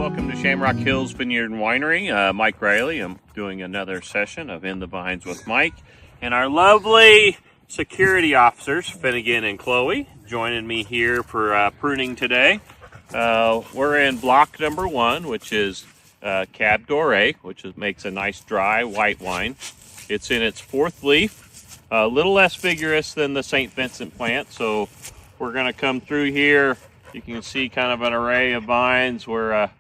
welcome to Shamrock Hills Vineyard and Winery. Mike Riley. I'm doing another session of In the Vines with Mike. And our lovely security officers, Finnegan and Chloe, joining me here for pruning today. We're in block number 1, which is Cab Doré, which makes a nice dry white wine. It's in its 4th leaf, a little less vigorous than the St. Vincent plant. So we're going to come through here. You can see kind of an array of vines where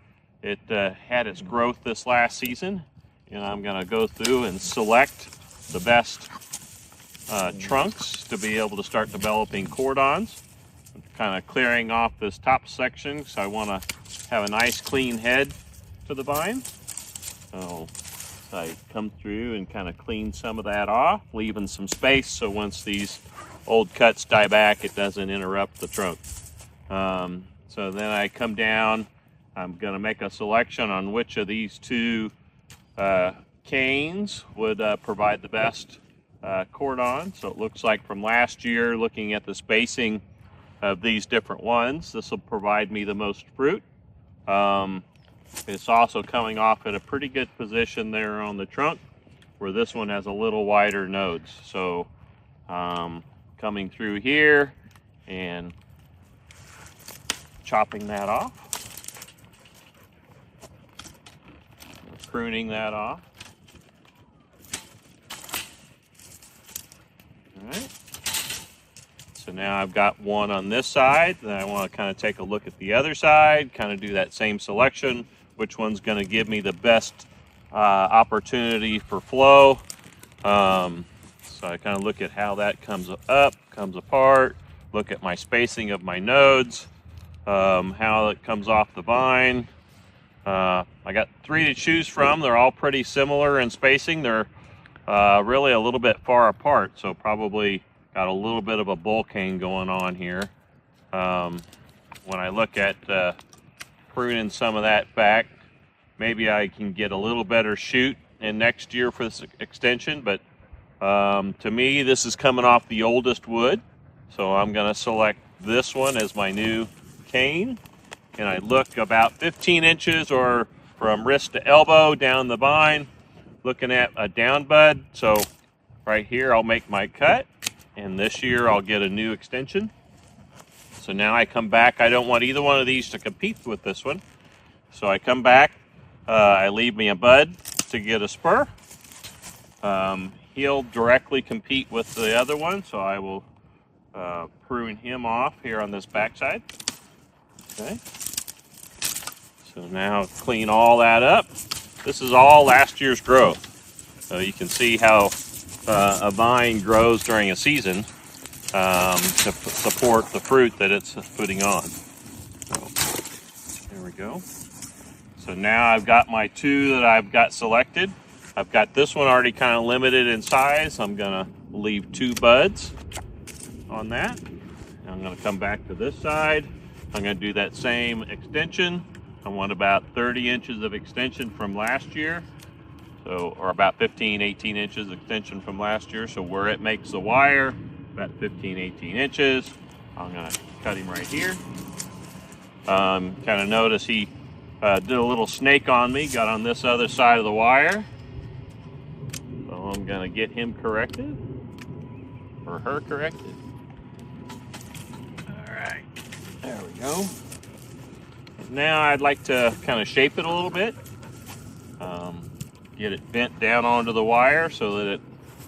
it had its growth this last season. And I'm going to go through and select the best trunks to be able to start developing cordons. I'm kind of clearing off this top section because I want to have a nice clean head to the vine. So I come through and kind of clean some of that off, leaving some space so once these old cuts die back, it doesn't interrupt the trunk. So then I come down, I'm going to make a selection on which of these two canes would provide the best cordon. So it looks like from last year, looking at the spacing of these different ones, this will provide me the most fruit. It's also coming off at a pretty good position there on the trunk, where this one has a little wider nodes. So coming through here and chopping that off, pruning that off. All right. So now I've got one on this side, and I want to kind of take a look at the other side, kind of do that same selection, which one's going to give me the best opportunity for flow. So I kind of look at how that comes up, comes apart, look at my spacing of my nodes, how it comes off the vine. I got 3 to choose from. They're all pretty similar in spacing. They're really a little bit far apart, so probably got a little bit of a bull cane going on here. When I look at pruning some of that back, maybe I can get a little better shoot in next year for this extension, but to me this is coming off the oldest wood, so I'm going to select this one as my new cane, and I look about 15 inches or from wrist to elbow down the vine, looking at a down bud. So right here I'll make my cut, and this year I'll get a new extension. So now I come back. I don't want either one of these to compete with this one, so I come back, I leave me a bud to get a spur. He'll directly compete with the other one, so I will prune him off here on this backside. Okay, so now clean all that up. This is all last year's growth, so you can see how a vine grows during a season to support the fruit that it's putting on. So there we go. So now I've got my 2 that I've got selected. I've got this one already kind of limited in size. I'm gonna leave 2 buds on that. I'm gonna come back to this side. I'm going to do that same extension. I want about 30 inches of extension from last year. So, or about 15, 18 inches extension from last year. So where it makes the wire, about 15, 18 inches. I'm going to cut him right here. Kind of notice he did a little snake on me, got on this other side of the wire. So I'm going to get him corrected, or her corrected. There we go. Now I'd like to kind of shape it a little bit. Get it bent down onto the wire so that it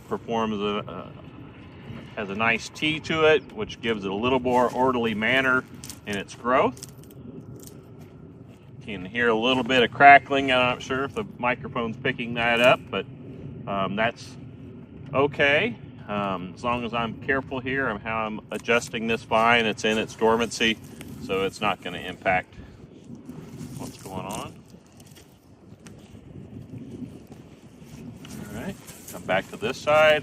performs has a nice T to it, which gives it a little more orderly manner in its growth. You can hear a little bit of crackling. I'm not sure if the microphone's picking that up, but that's okay. As long as I'm careful here on how I'm adjusting this vine, it's in its dormancy, so it's not going to impact what's going on. All right, come back to this side,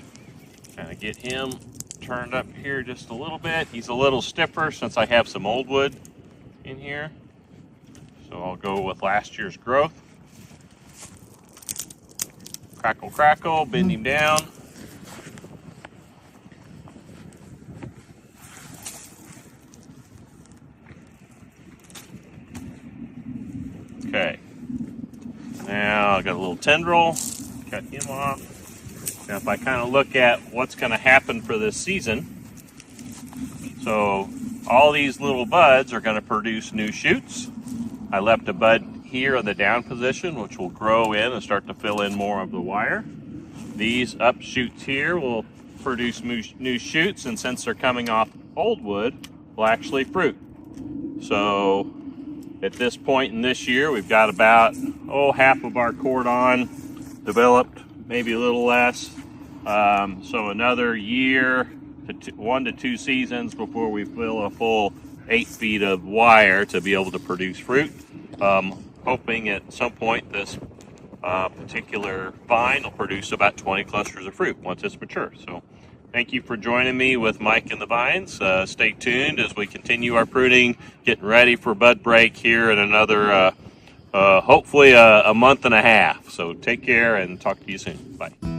kind of get him turned up here just a little bit. He's a little stiffer since I have some old wood in here, so I'll go with last year's growth. Crackle, crackle, bend him down. Okay. Now I got a little tendril. Cut him off. Now if I kind of look at what's going to happen for this season, so all these little buds are going to produce new shoots. I left a bud here in the down position, which will grow in and start to fill in more of the wire. These up shoots here will produce new shoots, and since they're coming off old wood, will actually fruit. So at this point in this year, we've got about half of our cordon developed, maybe a little less. So another year to 1 to 2 seasons before we fill a full 8 feet of wire to be able to produce fruit. Hoping at some point this particular vine will produce about 20 clusters of fruit once it's mature. So thank you for joining me with Mike and the Vines. Stay tuned as we continue our pruning, getting ready for bud break here in another hopefully a month and a half. So take care and talk to you soon. Bye.